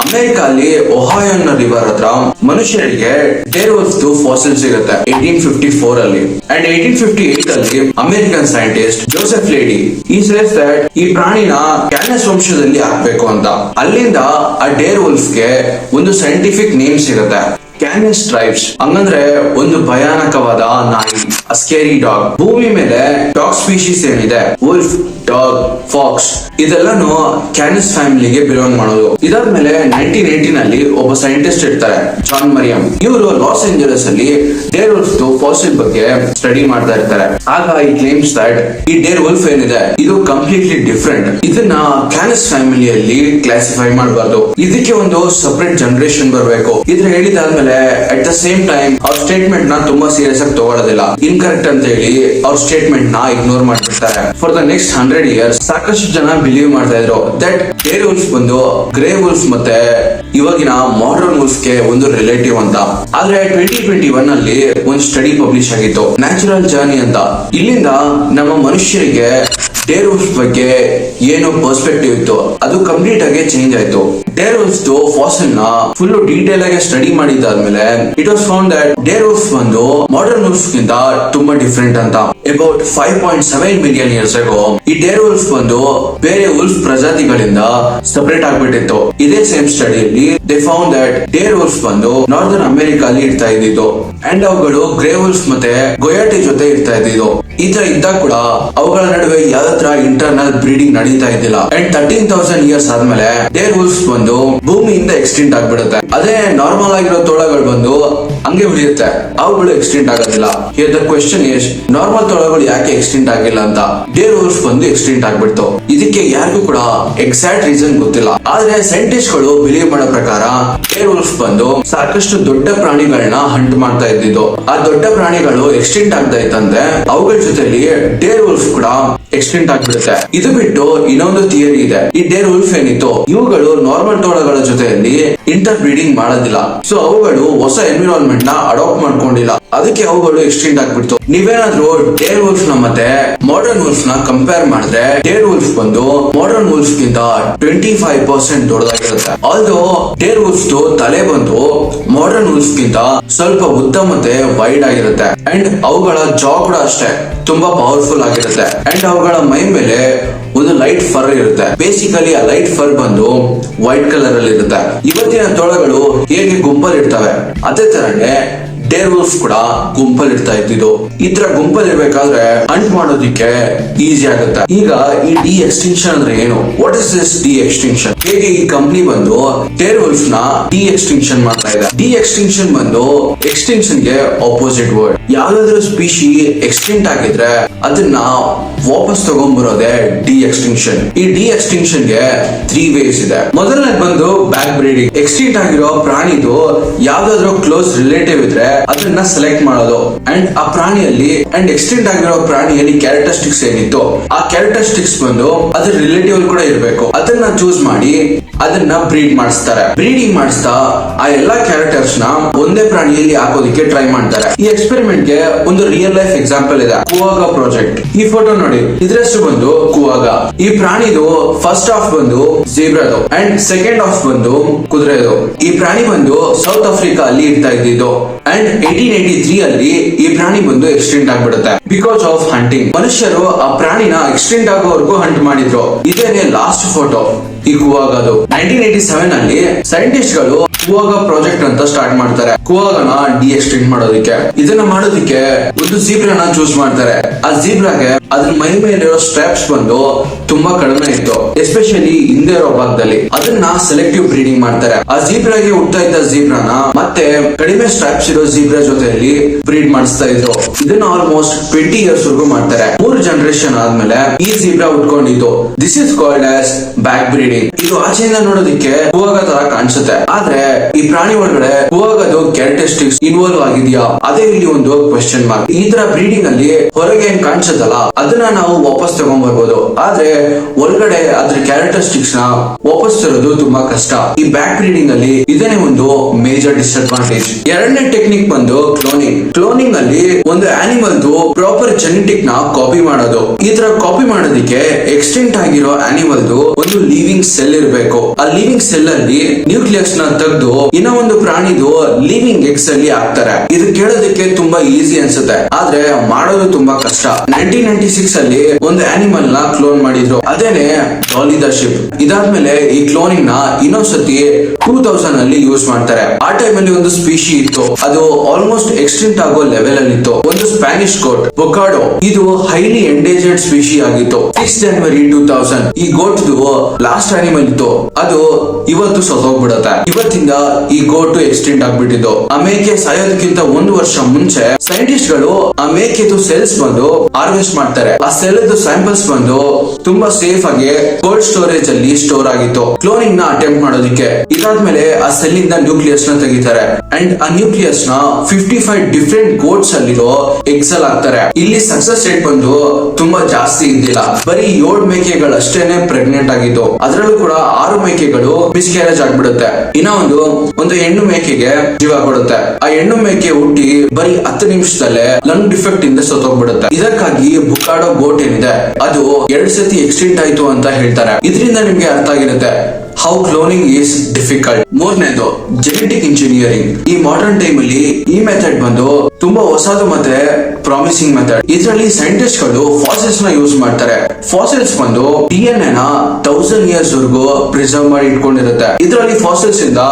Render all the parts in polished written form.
America ಅಲ್ಲಿ ಒಹಾಯೋ ಅನ್ನೋ river ಹತ್ರ ಮನುಷ್ಯರಿಗೆ ಡೇರ್ ವುಲ್ಫ್ ಫಾಸಿಲ್ ಸಿಗುತ್ತೆ 1854 ಅಲ್ಲಿ. ಅಂಡ್ 1858 ಅಲ್ಲಿ ಅಮೆರಿಕನ್ ಸೈಂಟಿಸ್ಟ್ ಜೋಸೆಫ್ ಲೇಡಿ ಈ ಸೇಸ್ ದಟ್ ಈ ಪ್ರಾಣಿನ ಕ್ಯಾನಸ್ ವಂಶದಲ್ಲಿ ಹಾಕ್ಬೇಕು ಅಂತ. ಅಲ್ಲಿಂದ ಆ ಡೇರ್ ವುಲ್ಫ್ ಗೆ ಒಂದು ಸೈಂಟಿಫಿಕ್ ನೇಮ್ ಸಿಗುತ್ತೆ, ಕ್ಯಾನಸ್ ಟ್ರೈಬ್ಸ್. ಹಂಗಂದ್ರೆ ಒಂದು ಭಯಾನಕವಾದ ನಾಯಿ, ಸ್ಕೇರಿ ಡಾಗ್. ಭೂಮಿ ಮೇಲೆ ಡಾಗ್ ಸ್ಪೀಶೀಸ್ ಏನಿದೆ, ವುಲ್ಫ್, ಡಾಗ್, ಫಾಕ್ಸ್, ಇದೆಲ್ಲಾನು ಕ್ಯಾನಸ್ ಫ್ಯಾಮಿಲಿಗೆ ಬಿಲಾಂಗ್ ಮಾಡೋದು. ಇದಾದ್ಮೇಲೆ 1918 ಅಲ್ಲಿ ಒಬ್ಬ ಸೈಂಟಿಸ್ಟ್ ಇರ್ತಾರೆ, ಜಾನ್ ಮರಿಯಂ. ಇವರು ಲಾಸ್ ಏಂಜಲಸ್ ಅಲ್ಲಿ ಡೇರ್ ವುಲ್ಫ್ ಫಾಸಿಲ್ ಬಗ್ಗೆ ಸ್ಟಡಿ ಮಾಡ್ತಾ ಇರ್ತಾರೆ. ಆಗ ಈ ಕ್ಲೇಮ್ಸ್ ದಟ್ ಈ ಡೇರ್ ವುಲ್ಫ್ ಏನಿದೆ ಇದು ಕಂಪ್ಲೀಟ್ಲಿ ಡಿಫ್ರೆಂಟ್, ಇದನ್ನ ಕ್ಯಾನಸ್ ಫ್ಯಾಮಿಲಿಯಲ್ಲಿ ಕ್ಲಾಸಿಫೈ ಮಾಡಬಾರ್ದು, ಇದಕ್ಕೆ ಒಂದು ಸಪರೇಟ್ ಜನರೇಷನ್ ಬರಬೇಕು. ಇದ್ರ ಹೇಳಿದಾದ್ಮೇಲೆ ಅಟ್ ದ ಸೇಮ್ ಟೈಮ್ ಅವ್ರ ಸ್ಟೇಟ್ಮೆಂಟ್ ನ ತುಂಬಾ ಸೀರಿಯಸ್ ಆಗಿ ತಗೊಳ್ಳೋದಿಲ್ಲ, ಇನ್ಕರೆಕ್ಟ್ ಅಂತ ಹೇಳಿ ಅವ್ರ ಸ್ಟೇಟ್ಮೆಂಟ್ ನ ಇಗ್ನೋರ್ ಮಾಡ್ತಿರ್ತಾರೆ. ಫಾರ್ ದ ನೆಕ್ಸ್ಟ್ 100 years ಸಾಕಷ್ಟು ಜನ ಬಿಲೀವ್ ಮಾಡ್ತಾ ಇದ್ರು ದಟ್ ಡೇರ್ ವುಲ್ಫ್ ಬಂದು ಗ್ರೇ ವುಲ್ಫ್ ಮತ್ತೆ ಇವಾಗಿನ ಮಾಡರ್ನ್ ವುಲ್ಫ್ ಗೆ ಒಂದು ರಿಲೇಟಿವ್ ಅಂತ. ಆದ್ರೆ 2021 ಅಲ್ಲಿ ಒಂದು ಸ್ಟಡಿ ಪಬ್ಲಿಷ್ ಆಗಿತ್ತು, ನ್ಯಾಚುರಲ್ ಜರ್ನಿ ಅಂತ. ಇಲ್ಲಿಂದ ನಮ್ಮ ಮನುಷ್ಯರಿಗೆ ಡೇರ್ ವುಲ್ಫ್ ಬಗ್ಗೆ ಏನು ಪರ್ಸ್ಪೆಕ್ಟಿವ್ ಇತ್ತು ಅದು ಕಂಪ್ಲೀಟ್ ಆಗಿ ಚೇಂಜ್ ಆಯ್ತು. ಡೇರ್ ವುಲ್ಫ್ ಫಾಸಿಲ್ ನ ಫುಲ್ ಡೀಟೇಲ್ ಆಗಿ ಸ್ಟಡಿ ಮಾಡಿದಾದ್ಮೇಲೆ it was found that dire wolf ಬಂದು ಮಾಡರ್ನ್ ವುಲ್ಫ್ ಗಿಂತ ತುಂಬಾ ಡಿಫ್ರೆಂಟ್ ಅಂತ. ಅಬೌಟ್ 5.7 million years ago ಈ ಡೇರ್ ವುಲ್ಫ್ ಬಂದು ಬೇರೆ ವುಲ್ಫ್ ಪ್ರಜಾತಿಗಳಿಂದ ಸಪರೇಟ್ ಆಗ್ಬಿಟ್ಟಿತ್ತು. ಇದೇ ಸೇಮ್ ಸ್ಟಡಿಯಲ್ಲಿ they found that dire wolf ಬಂದು ನಾರ್ದರ್ನ್ ಅಮೆರಿಕಾ ಅಲ್ಲಿ ಇರ್ತಾ ಇದ್ದಿದ್ದು ಅಂಡ್ ಅವುಗಳು ಗ್ರೇ ವುಲ್ಫ್ ಮತ್ತೆ ಗೊಯಾಟಿ ಜೊತೆ ಇರ್ತಾ ಇದ್ದಿದ್ದು. ಈ ತರ ಇದ್ದಾಗ ಕೂಡ ಅವುಗಳ ನಡುವೆ ಯಾವ ತರ ಇಂಟರ್ನಲ್ ಬ್ರೀಡಿಂಗ್ ನಡೀತಾ ಇದ್ದಿಲ್ಲ. ಅಂಡ್ 13,000 years ಆದ್ಮೇಲೆ ಡೇರ್ ವುಲ್ಫ್ ಬಂದು ಭೂಮಿಯಿಂದ ಎಕ್ಸ್ಟಿಂಟ್ ಆಗ್ಬಿಡುತ್ತೆ. ಅದೇ ನಾರ್ಮಲ್ ಆಗಿರೋ ತೋಳಗಳು ಬಂದು ಹಂಗೆ ಉಳಿಯುತ್ತೆ, ಅವುಗಳು ಎಕ್ಸ್ಟಿಂಟ್ ಆಗೋದಿಲ್ಲ. Here the question is, normal ತೋಳಗಳು ಯಾಕೆ ಎಕ್ಸ್ಟಿಂಟ್ ಆಗಿಲ್ಲ ಅಂತ? ಡೇರ್ ವುಲ್ಫ್ ಬಂದು ಎಕ್ಸ್ಟಿಂಟ್ ಆಗ್ಬಿಡ್ತು. ಇದಕ್ಕೆ ಯಾರಿಗೂ ಕೂಡ ಎಕ್ಸಾಕ್ಟ್ ರೀಸನ್ ಗೊತ್ತಿಲ್ಲ. ಆದ್ರೆ ಸೈಂಟಿಸ್ಟ್ ಗಳು ಬಿಲೀವ್ ಮಾಡೋ ಪ್ರಕಾರ ಡೇರ್ ವುಲ್ಫ್ ಬಂದು ಸಾಕಷ್ಟು ದೊಡ್ಡ ಪ್ರಾಣಿಗಳನ್ನ ಹಂಟ್ ಮಾಡ್ತಾ ಇದ್ದಿದ್ದು. ಆ ದೊಡ್ಡ ಪ್ರಾಣಿಗಳು ಎಕ್ಸ್ಟಿಂಟ್ ಆಗ್ತಾ ಇತ್ತಂದ್ರೆ ಅವುಗಳ ಜೊತೆಲಿ ಡೇರ್ ವುಲ್ಫ್ ಕೂಡ ಎಕ್ಸ್ಟಿಂಟ್ ಆಗ್ಬಿಡುತ್ತೆ. ಇದು ಬಿಟ್ಟು ಇನ್ನೊಂದು ಥಿಯರಿ ಇದೆ, ಈ ಡೇರ್ ವುಲ್ಫ್ ಏನಿತ್ತು ಇವುಗಳು ನಾರ್ಮಲ್ ತೋಳಗಳ ಜೊತೆಯಲ್ಲಿ ಇಂಟರ್ ಬ್ರೀಡಿಂಗ್ ಮಾಡೋದಿಲ್ಲ. ಸೊ ಅವುಗಳು ಹೊಸ ಎನ್ವಿರಾನ್ಮೆಂಟ್ ನ ಅಡಾಪ್ಟ್ ಮಾಡ್ಕೊಂಡಿಲ್ಲ, ಅದಕ್ಕೆ ಅವುಗಳು ಎಕ್ಸ್ಟಿಂಟ್ ಆಗ್ಬಿಡ್ತು. ನೀವೇನಾದ್ರೂ ಡೇರ್ ವುಲ್ಫ್ ನ ಮತ್ತೆ ಮಾಡರ್ನ್ ವುಲ್ಫ್ ನ ಕಂಪೇರ್ ಮಾಡಿದ್ರೆ ಡೇರ್ ವುಲ್ಫ್ ಬಂದು ಮಾಡರ್ನ್ ವುಲ್ಫ್ ಗಿಂತ 25% ದೊಡ್ಡದಾಗಿರುತ್ತೆ. ಆಲ್ದೋ ಡೇರ್ ವುಲ್ಫ್ ತಲೆ ಬಂದು ಮಾಡರ್ನ್ ವುಲ್ಫ್ ಗಿಂತ ಸ್ವಲ್ಪ ಉದ್ದ ಮತ್ತೆ ವೈಡ್ ಆಗಿರುತ್ತೆ. ಅಂಡ್ ಅವುಗಳ ಜಾ ಕೂಡ ಅಷ್ಟೇ ತುಂಬಾ ಪವರ್ಫುಲ್ ಆಗಿರುತ್ತೆ. ಅಂಡ್ ಅವುಗಳ ಮೈ ಮೇಲೆ ಒಂದು ಲೈಟ್ ಫರ್ ಇರುತ್ತೆ. ಬೇಸಿಕಲಿ ಆ ಲೈಟ್ ಫರ್ ಬಂದು ವೈಟ್ ಕಲರ್ ಅಲ್ಲಿ ಇರುತ್ತೆ. ಇವತ್ತಿನ ತೋಳಗಳು ಹೇಗೆ ಗುಂಪಲ್ಲಿ ಇರ್ತವೆ ಅದೇ ತರನೇ ಡೇರ್ ವುಲ್ಫ್ ಕೂಡ ಗುಂಪಲ್ಲಿ ಇರ್ತಾ ಇದ್ದಿದ್ದು. ಈ ತರ ಗುಂಪಲ್ಲಿ ಇರ್ಬೇಕಾದ್ರೆ ಹಂಟ್ ಮಾಡೋದಿಕ್ಕೆ ಈಸಿ ಆಗುತ್ತೆ. ಈಗ ಈ ಡಿ ಎಕ್ಸ್ಟಿಂಕ್ಷನ್ ಅಂದ್ರೆ ಏನು? What is this D extinction? ಹೇಗೆ ಈ ಕಂಪ್ನಿ ಬಂದು ಡೇರ್ ವುಲ್ಫ್ ನ ಡಿ ಎಕ್ಸ್ಟಿಂಕ್ಷನ್ ಮಾಡ್ತಾ ಇದೆ? ಡಿ ಎಕ್ಸ್ಟಿಂಕ್ಷನ್ ಬಂದು ಎಕ್ಸ್ಟಿಂಕ್ಷನ್ ಗೆ ಆಪೋಸಿಟ್ ವರ್ಡ್. ಯಾವ್ದಾದ್ರು ಸ್ಪೀಶಿ ಎಕ್ಸ್ಟಿಂಕ್ಟ್ ಆಗಿದ್ರೆ ಅದನ್ನ ವಾಪಸ್ ತಗೊಂಡ್ಬರೋದೇ ಡಿ ಎಕ್ಸ್ಟಿಂಕ್ಷನ್. ಈ ಡಿ ಎಕ್ಸ್ಟಿಂಕ್ಷನ್ ಗೆ 3 ways ಇದೆ. ಮೊದಲನೇದು ಬಂದು ಬ್ಯಾಕ್ ಬ್ರೀಡಿಂಗ್. ಎಕ್ಸ್ಟಿಂಕ್ಟ್ ಆಗಿರೋ ಪ್ರಾಣಿದು ಯಾವ್ದಾದ್ರು ಕ್ಲೋಸ್ ರಿಲೇಟಿವ್ ಇದ್ರೆ ಅದನ್ನ ಸೆಲೆಕ್ಟ್ ಮಾಡೋದು ಅಂಡ್ ಆ ಪ್ರಾಣಿಯಲ್ಲಿ ಅಂಡ್ ಎಕ್ಸ್ಟೆಂಟ್ ಆಗಿರೋ ಪ್ರಾಣಿಯಲ್ಲಿ ಕ್ಯಾರೆಕ್ಟರಿಸ್ಟಿಕ್ಸ್ ಏನಿತ್ತು ಆ ಕ್ಯಾರೆಕ್ಟರಿಸ್ಟಿಕ್ಸ್ ಬಂದು ಅದ್ರ ರಿಲೇಟಿವ್ ಕೂಡ ಇರಬೇಕು. ಅದನ್ನ ಚೂಸ್ ಮಾಡಿ ಅದನ್ನ ಬ್ರೀಡ್ ಮಾಡಿಸ್ತಾರೆ. ಬ್ರೀಡಿಂಗ್ ಮಾಡಿಸ್ತಾ ಆ ಎಲ್ಲಾ ಕ್ಯಾರೆಕ್ಟರ್ಸ್ ನ ಒಂದೇ ಪ್ರಾಣಿಯಲ್ಲಿ ಹಾಕೋದಿಕ್ಕೆ ಟ್ರೈ ಮಾಡ್ತಾರೆ. ಈ ಎಕ್ಸ್ಪೆರಿಮೆಂಟ್ ಗೆ ಒಂದು ರಿಯಲ್ ಲೈಫ್ ಎಕ್ಸಾಂಪಲ್ ಇದೆ, ಕುವಾಗ ಪ್ರಾಜೆಕ್ಟ್. ಈ ಫೋಟೋ ನೋಡಿ, ಇದ್ರ ಹೆಸರು ಬಂದು ಕುವಾಗ. ಈ ಪ್ರಾಣಿದು ಫಸ್ಟ್ ಹಾಫ್ ಬಂದು ಜೀಬ್ರಾದು ಅಂಡ್ ಸೆಕೆಂಡ್ ಹಾಫ್ ಬಂದು ಕುದುರೆದು. ಈ ಪ್ರಾಣಿ ಬಂದು ಸೌತ್ ಆಫ್ರಿಕಾ ಅಲ್ಲಿ ಇರ್ತಾ ಇದ್ದಿದ್ದು ಅಂಡ್ 1883 ಅಲ್ಲಿ ಈ ಪ್ರಾಣಿ ಬಂದು ಎಕ್ಸ್ಟೆಂಟ್ ಆಗ್ಬಿಡುತ್ತೆ ಬಿಕಾಸ್ ಆಫ್ ಹಂಟಿಂಗ್. ಮನುಷ್ಯರು ಆ ಪ್ರಾಣಿನ ಎಕ್ಸ್ಟೆಂಟ್ ಆಗೋವರೆಗೂ ಹಂಟ್ ಮಾಡಿದ್ರು. ಇದೇನೆ ಲಾಸ್ಟ್ ಫೋಟೋ ಈ ಕುವಾಗದು. 1987 ಅಲ್ಲಿ ಸೈಂಟಿಸ್ಟ್ ಗಳು ಕುವಾಗ ಪ್ರಾಜೆಕ್ಟ್ ಅಂತ ಸ್ಟಾರ್ಟ್ ಮಾಡ್ತಾರೆ, ಕುವಾಗನ ಡಿ ಎಕ್ಸ್ಟೆಂಟ್ ಮಾಡೋದಿಕ್ಕೆ. ಇದನ್ನ ಮಾಡೋದಿಕ್ಕೆ ಒಂದು ಜೀಬ್ರಾನ ಚೂಸ್ ಮಾಡ್ತಾರೆ. ಆ ಜೀಬ್ರಾಗೆ ಅದ್ರ ಮೈ ಮೇಲಿರೋ ಸ್ಟ್ರಾಪ್ಸ್ ಬಂದು ತುಂಬಾ ಕಡಿಮೆ ಇತ್ತು, ಎಸ್ಪೆಷಲಿ ಹಿಂದೆ ಇರೋ ಭಾಗದಲ್ಲಿ. ಅದನ್ನ ಸೆಲೆಕ್ಟಿವ್ ಬ್ರೀಡಿಂಗ್ ಮಾಡ್ತಾರೆ. ಆ ಜೀಬ್ರಾಗೆ ಹುಟ್ತಾ ಇದ್ದ ಜೀಬ್ರಾನ ಮತ್ತೆ ಕಡಿಮೆ ಸ್ಟ್ರಾಪ್ಸ್ ಇರೋ ಜೀಬ್ರಾ ಜೊತೆಯಲ್ಲಿ ಬ್ರೀಡ್ ಮಾಡಿಸ್ತಾ ಇದ್ರು. ಇದನ್ನ ಆಲ್ಮೋಸ್ಟ್ 20 years ವರೆಗೂ ಮಾಡ್ತಾರೆ. 3 ಜನರೇಷನ್ ಆದ್ಮೇಲೆ ಈ ಜೀಬ್ರಾ ಉಟ್ಕೊಂಡಿದ್ದು. This is called as back breeding. ಇದು ಆಚೆಯಿಂದ ನೋಡೋದಿಕ್ಕೆ ಕುವಾಗ ತರ ಕಾಣಿಸುತ್ತೆ, ಆದ್ರೆ ಈ ಪ್ರಾಣಿ ಒಳಗಡೆ ಕುವಾಗದು ಕ್ಯಾರೆಕ್ಟರಿಸ್ಟಿಕ್ಸ್ ಇನ್ವಾಲ್ವ್ ಆಗಿದೆಯಾ ಅದೇ ಇಲ್ಲಿ ಒಂದು ಕ್ವೆಶ್ಚನ್ ಮಾರ್ಕ್. ಈ ತರ ಬ್ರೀಡಿಂಗ್ ಅಲ್ಲಿ ಹೊರಗೆ ಏನ್ ಕಾಣಿಸುತ್ತಲ್ಲ ಅದನ್ನ ನಾವು ವಾಪಸ್ ತಗೊಂಡ್ ಬರ್ಬೋದು, ಆದ್ರೆ ಒಳಗಡೆ ಅದ್ರ ಕ್ಯಾರೆಕ್ಟರಿಸ್ಟಿಕ್ಸ್ ನ ವಾಪಸ್ ತರೋದು ತುಂಬಾ ಕಷ್ಟ. ಈ ಬ್ಯಾಕ್ ಬ್ರೀಡಿಂಗ್ ಅಲ್ಲಿ ಇದನ್ನೇ ಒಂದು ಮೇಜರ್ ಡಿಸ್ಅಡ್ವಾಂಟೇಜ್. ಎರಡನೇ ಟೆಕ್ನಿಕ್ ಬಂದು ಕ್ಲೋನಿಂಗ್. ಕ್ಲೋನಿಂಗ್ ಅಲ್ಲಿ ಒಂದು ಆನಿಮಲ್ ಪ್ರಾಪರ್ ಜೆನೆಟಿಕ್ ನ ಕಾಪಿ ಮಾಡೋದು. ಈ ತರ ಕಾಪಿ ಮಾಡೋದಕ್ಕೆ ಎಕ್ಸ್ಟೆಂಟ್ ಆಗಿರೋ ಆನಿಮಲ್ದು ಒಂದು ಲಿವಿಂಗ್ ಸೆಲ್ ಇರಬೇಕು. ಆ ಲಿವಿಂಗ್ ಸೆಲ್ ಅಲ್ಲಿ ನ್ಯೂಕ್ಲಿಯಸ್ ನ ತೆಗೆದು ಇನ್ನೂ ಒಂದು ಪ್ರಾಣಿದು ಲಿವಿಂಗ್ ಎಗ್ಸ್ ಅಲ್ಲಿ ಹಾಕ್ತಾರೆ. ಇದು ಕೇಳೋದಕ್ಕೆ ತುಂಬಾ ಈಸಿ ಅನ್ಸುತ್ತೆ, ಆದ್ರೆ ಮಾಡೋದು ತುಂಬಾ ಕಷ್ಟ. 1996 ಅಲ್ಲಿ ಒಂದು ಆನಿಮಲ್ ನ ಕ್ಲೋನ್ ಮಾಡಿದ್ರು, ಅದೇನೆ ಡಾಲಿ ದ ಶಿಪ್. ಇದಾದ್ಮೇಲೆ ಈ ಕ್ಲೋನಿಂಗ್ ನ ಇನ್ನೊಂದ್ಸತಿ 2000 ಅಲ್ಲಿ ಯೂಸ್ ಮಾಡ್ತಾರೆ. ಆ ಟೈಮ್ ಅಲ್ಲಿ ಒಂದು ಸ್ಪೀಶಿ ಇತ್ತು, ಅದು ಆಲ್ಮೋಸ್ಟ್ ಎಕ್ಸ್ಟೆಂಟ್ ಆಗೋ ಲೆವೆಲ್ ಅಲ್ಲಿ ಇತ್ತು. ಒಂದು ಸ್ಪ್ಯಾನಿಶ್ ಗೋಟ್ ಬೊಕಾಡೋ, ಇದು ಹೈಲಿ ಎಂಡೇಂಜರ್ಡ್ ಸ್ಪೀಶಿ ಆಗಿತ್ತು. 6 ಜನವರಿ 2000 ಈ ಗೋಟ್ ಲಾಸ್ಟ್ ಆನಿಮಲ್ ಇತ್ತು, ಅದು ಇವತ್ತು ಸತ್ತೋಗ್ಬಿಡುತ್ತೆ. ಇವತ್ತಿಂದ ಈ ಗೋಟ್ ಎಕ್ಸ್ಟೆಂಟ್ ಆಗ್ಬಿಟ್ಟಿದ್ದು. ಆ ಮೇಕೆ ಸಾಯೋದಕ್ಕಿಂತ 1 ವರ್ಷ ಮುಂಚೆ ಸೈಂಟಿಸ್ಟ್ ಗಳು ಆ ಮೇಕೆದು ಸೆಲ್ಸ್ ಬಂದು ಹಾರ್ವೆಸ್ಟ್ ಮಾಡ್ತಾರೆ. ಆ ಸೆಲ್ ಸ್ಯಾಂಪಲ್ಸ್ ಬಂದು ತುಂಬಾ ಸೇಫ್ ಆಗಿ ಕೋಲ್ಡ್ ಸ್ಟೋರೇಜ್ ಅಲ್ಲಿ ಸ್ಟೋರ್ ಆಗಿತ್ತು ಕ್ಲೋನಿಂಗ್ ನ ಅಟೆಂಪ್ಟ್ ಮಾಡೋದಕ್ಕೆ. ಇದಾದ್ಮೇಲೆ ಆ ಸೆಲ್ ಇಂದ ನ್ಯೂಕ್ಲಿಯಸ್ ನ ತೆಗಿತಾರೆ ಅಂಡ್ ಆ ನ್ಯೂಕ್ಲಿಯಸ್ ನ 55 ಡಿಫರೆಂಟ್ ಗೋಟ್ಸ್ ಅಲ್ಲಿರೋ ಎಕ್ಸೆಲ್ ಆಗ್ತಾರೆ. ಇಲ್ಲಿ ಸಕ್ಸಸ್ ರೇಟ್ ಬಂದು ತುಂಬಾ ಜಾಸ್ತಿ ಇದ್ದಿಲ್ಲ, ಬರೀ 7 ಮೇಕೆಗಳಷ್ಟೇನೆ ಪ್ರೆಗ್ನೆಂಟ್ ಆಗಿದ್ದು. ಅದರಲ್ಲೂ ಕೂಡ 6 ಮೇಕೆಗಳು ಮಿಸ್ಕ್ಯಾರೇಜ್ ಆಗ್ಬಿಡುತ್ತೆ. ಇನ್ನ ಒಂದು ಹೆಣ್ಣು ಮೇಕೆಗೆ ಜೀವ ಕೊಡುತ್ತೆ. ಆ ಹೆಣ್ಣು ಮೇಕೆ ಹುಟ್ಟಿ ಬರೀ 10 ನಿಮಿಷದಲ್ಲೇ ಲಂಗ್ ಡಿಫೆಕ್ಟ್ ಇಂದ ಸತ್ತೋಗ್ಬಿಡುತ್ತೆ. ಇದಕ್ಕಾಗಿ ಬುಕಾಡೋ ಗೋಟ್ ಏನಿದೆ ಅದು 2 ಸತಿ ಎಕ್ಸ್ಟೆಂಟ್ ಆಯ್ತು ಅಂತ ಹೇಳ್ತಾರೆ. ಇದರಿಂದ ನಿಮ್ಗೆ ಅರ್ಥ ಆಗಿರುತ್ತೆ ಹೌ ಕ್ಲೋನಿಂಗ್ ಈಸ್ ಡಿಫಿಕಲ್ಟ್. ಮೂರನೇದು ಜೆನೆಟಿಕ್ ಇಂಜಿನಿಯರಿಂಗ್. ಈ ಮಾಡರ್ನ್ ಟೈಮ್ ಅಲ್ಲಿ ಈ ಮೆಥಡ್ ಬಂದು ತುಂಬಾ ಹೊಸದು ಮತ್ತೆ ಪ್ರಾಮಿಸಿಂಗ್ ಮೆಥಡ್. ಇದರಲ್ಲಿ ಸೈಂಟಿಸ್ಟ್ ಗಳು ಫಾಸಿಲ್ಸ್ ನ ಯೂಸ್ ಮಾಡ್ತಾರೆ. ಫಾಸಿಲ್ಸ್ ಬಂದು DNA ನ 1000 ಇಯರ್ಸ್ ವರೆಗೂ ಪ್ರಿಸರ್ವ್ ಮಾಡಿ ಇಟ್ಕೊಂಡಿರುತ್ತೆ. ಇದರಲ್ಲಿ ಫಾಸಿಲ್ಸ್ ಇಂದ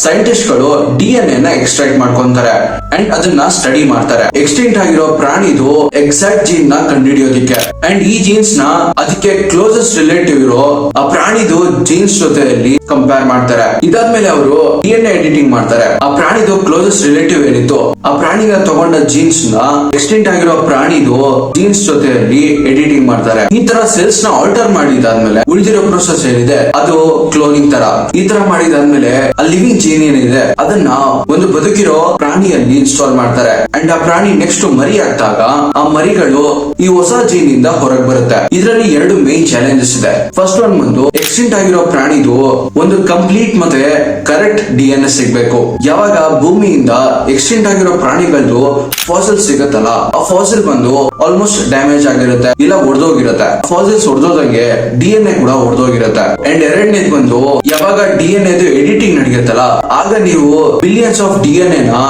ಸೈಂಟಿಸ್ಟ್ ಗಳು DNA ನ ಎಕ್ಸ್ಟ್ರಾಕ್ಟ್ ಮಾಡ್ಕೊಂತಾರೆ ಅಂಡ್ ಅದನ್ನ ಸ್ಟಡಿ ಮಾಡ್ತಾರೆ. ಎಕ್ಸ್ಟೆಂಟ್ ಆಗಿರೋ ಪ್ರಾಣಿದು ಎಕ್ಸಾಕ್ಟ್ ಜೀನ್ ನ ಕಂಡುಹಿಡಿಯೋದಿಕ್ಕೆ ಅಂಡ್ ಈ ಜೀನ್ಸ್ ನ ಅದಕ್ಕೆ ಕ್ಲೋಸೆಸ್ಟ್ ರಿಲೇಟಿವ್ ಇರೋ ಆ ಪ್ರಾಣಿದು ಜೀನ್ಸ್ ಜೊತೆಯಲ್ಲಿ ಕಂಪೇರ್ ಮಾಡ್ತಾರೆ. ಇದಾದ್ಮೇಲೆ ಅವರು DNA ಎಡಿಟಿಂಗ್ ಮಾಡ್ತಾರೆ. ಆ ಪ್ರಾಣಿದು ಕ್ಲೋಸೆಸ್ಟ್ ರಿಲೇಟಿವ್ ಏನಿತ್ತು ಆ ಪ್ರಾಣಿಗ ತಗೊಂಡ ಜೀನ್ಸ್ ನ ಎಕ್ಸ್ಟೆಂಟ್ ಆಗಿರೋ ಪ್ರಾಣಿದು ಜೀನ್ಸ್ ಜೊತೆಯಲ್ಲಿ ಎಡಿಟಿಂಗ್ ಮಾಡ್ತಾರೆ. ಈ ತರ ಸೆಲ್ಸ್ ನ ಆಲ್ಟರ್ ಮಾಡಿದಾದ್ಮೇಲೆ ಉಳಿದಿರೋ ಪ್ರೊಸೆಸ್ ಏನಿದೆ ಅದು ಕ್ಲೋನಿಂಗ್ ತರ. ಈ ತರ ಮಾಡಿದಾದ್ಮೇಲೆ ಆ ಲಿವಿಂಗ್ ಜೀನ್ ಏನಿದೆ ಅದನ್ನ ಒಂದು ಬದುಕಿರೋ ಪ್ರಾಣಿಯಲ್ಲಿ ಇನ್ಸ್ಟಾಲ್ ಮಾಡ್ತಾರೆ ಅಂಡ್ ಆ ಪ್ರಾಣಿ ನೆಕ್ಸ್ಟ್ ಮರಿ ಆಗ್ದಾಗ ಆ ಮರಿಗಳು ಈ ಹೊಸ ಜೀನ್ ಇಂದ ಹೊರಗೆ ಬರುತ್ತೆ. ಇದರಲ್ಲಿ 2 ಮೇನ್ ಚಾಲೆಂಜಸ್ ಇದೆ. ಫಸ್ಟ್ ಒನ್ ಬಂದು ಎಕ್ಸ್ಟೆಂಟ್ ಆಗಿರೋ ಪ್ರಾಣಿದು ಒಂದು ಕಂಪ್ಲೀಟ್ ಮತ್ತೆ ಕರೆಕ್ಟ್ DNA ಸಿಗ್ಬೇಕು. ಯಾವಾಗ ಭೂಮಿಯಿಂದ ಎಕ್ಸ್ಟೆಂಟ್ ಆಗಿರೋ ಪ್ರಾಣಿಗಳದ್ದು ಫಾಸಿಲ್ ಸಿಗತ್ತಲ್ಲ, ಆ ಫಾಸಿಲ್ ಬಂದು ಆಲ್ಮೋಸ್ಟ್ ಡ್ಯಾಮೇಜ್ ಆಗಿರುತ್ತೆ, ಇಲ್ಲ ಒಡೆದೋಗಿರುತ್ತೆ. ಫಾಸಿಲ್ಸ್ ಒಡೆದೋದಂಗೆ DNA ಕೂಡ ಒಡೆದೋಗಿರುತ್ತೆ. ಅಂಡ್ ಎರಡನೇದು ಬಂದು ಯಾವಾಗ DNA ಎಡಿಟಿಂಗ್ ನಡೆಯುತ್ತಲ್ಲ ಆಗ ನೀವು ಬಿಲಿಯನ್ಸ್ ಆಫ್ DNA ನ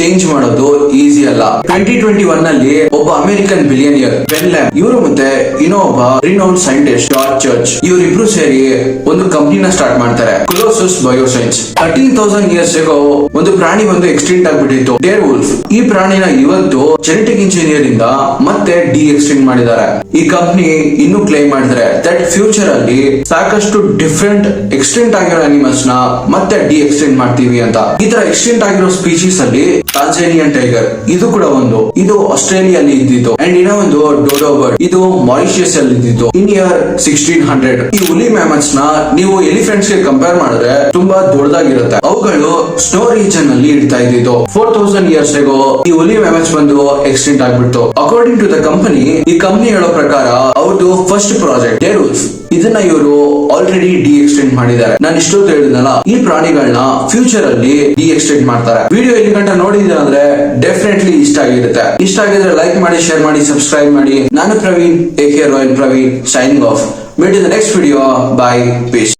ಚೇಂಜ್ ಮಾಡೋದು ಈಸಿ ಅಲ್ಲ. 2021 ಅಲ್ಲಿ ಒಬ್ಬ ಅಮೆರಿಕನ್ ಬಿಲಿಯನಿಯರ್ ಬೆನ್ ಲ್ಯಾಮ್ ಇವರು ಮತ್ತೆ ಇನ್ನೊಬ್ಬ ರಿನೌಂಡ್ ಸೈಂಟಿಸ್ಟ್ ಜಾರ್ಜ್ ಚರ್ಚ್ ಇವರಿಬ್ರು ಸೇರಿ ಒಂದು ಕಂಪನಿನ ಸ್ಟಾರ್ಟ್ ಮಾಡ್ತಾರೆ, ಕೊಲೋಸಸ್ ಬಯೋಸೈನ್ಸ್. 13,000 ಇಯರ್ಸ್ ಆಗೋ ಒಂದು ಪ್ರಾಣಿ ಬಂದು ಎಕ್ಸ್ಟೆಂಟ್ ಆಗ್ಬಿಟ್ಟಿತ್ತು, ಡೇರ್ ವುಲ್ಫ್. ಈ ಪ್ರಾಣಿನ ಇವತ್ತು ಜೆನೆಟಿಕ್ ಇಂಜಿನಿಯರ್ ಇಂದ ಮತ್ತೆ ಎಕ್ಸ್ಟೆಂಟ್ ಮಾಡಿದ್ದಾರೆ. ಈ ಕಂಪನಿ ಇನ್ನು ಕ್ಲೈಮ್ ಮಾಡಿದ್ರೆ ದಟ್ ಫ್ಯೂಚರ್ ಅಲ್ಲಿ ಸಾಕಷ್ಟು ಡಿಫರೆಂಟ್ ಎಕ್ಸ್ಟೆಂಟ್ ಆಗಿರೋ ಅನಿಮಲ್ಸ್ ನ ಮತ್ತೆ ಎಕ್ಸ್ಟೆಂಟ್ ಮಾಡ್ತೀವಿ ಅಂತ. ಈ ತರ ಎಕ್ಸ್ಟೆಂಟ್ ಆಗಿರೋ ಸ್ಪೀಶೀಸ್ ಅಲ್ಲಿ ಟಾಂಜಾನಿಯನ್ ಟೈಗರ್ ಇದು ಕೂಡ ಒಂದು, ಇದು ಆಸ್ಟ್ರೇಲಿಯಲ್ಲಿ ಇದ್ದಿದ್ದು. ಅಂಡ್ ಇನ್ನೂ ಒಂದು ಡೋಡೋ ಬರ್ಡ್, ಇದು ಮಾರಿಷಿಯಸ್ ಅಲ್ಲಿ ಇದ್ದಿದ್ದು ಇನ್ ಇಯರ್ 1600. ಈ ಹುಲಿ ಮ್ಯಾಮತ್ಸ್ ನ ನೀವು ಎಲಿಫೆಂಟ್ಸ್ ಗೆ ಕಂಪೇರ್ ಮಾಡಿದ್ರೆ ತುಂಬಾ ದೊಡ್ಡದಾಗಿರುತ್ತೆ. ಅವುಗಳು ಸ್ನೋ ರೀಜನ್ ಅಲ್ಲಿ ಇಡ್ತಾ ಇದ್ದಿದ್ದು. 4000 ಇಯರ್ಸ್ ಆಗೋ ಈ ಹುಲಿ ಮ್ಯಾಮತ್ಸ್ ಬಂದು ಎಕ್ಸ್ಟೆಂಟ್ ಆಗ್ಬಿಟ್ಟು. ಅಕಾರ್ಡಿಂಗ್ ಟು ದ ಕಂಪನಿ, ಈ ಕಂಪನಿ ಹೇಳೋ ಪ್ರಕಾರ ಅವ್ರದ್ದು ಫಸ್ಟ್ ಪ್ರಾಜೆಕ್ಟ್ ಡೇರ್ ವುಲ್ಫ್, ಇದನ್ನ ಇವರು ಆಲ್ರೆಡಿ ಎಕ್ಸ್ಟೆಂಡ್ ಮಾಡಿದ್ದಾರೆ. ನಾನು ಇಷ್ಟೊತ್ತು ಹೇಳಿದ್ನಲ್ಲ ಈ ಪ್ರಾಣಿಗಳನ್ನ ಫ್ಯೂಚರ್ ಅಲ್ಲಿ ಎಕ್ಸ್ಟೆಂಡ್ ಮಾಡ್ತಾರೆ. ವಿಡಿಯೋ ಇಲ್ಲಿ ಗಂಟ ನೋಡಿದ್ರೆ ಅಂದ್ರೆ ಡೆಫಿನೆಟ್ಲಿ ಇಷ್ಟ ಆಗಿರುತ್ತೆ. ಇಷ್ಟ ಆಗಿದ್ರೆ ಲೈಕ್ ಮಾಡಿ, ಶೇರ್ ಮಾಡಿ, ಸಬ್ಸ್ಕ್ರೈಬ್ ಮಾಡಿ. ನಾನು Praveen, AK royal Praveen, signing off. Meet in the next video. Bye. Peace.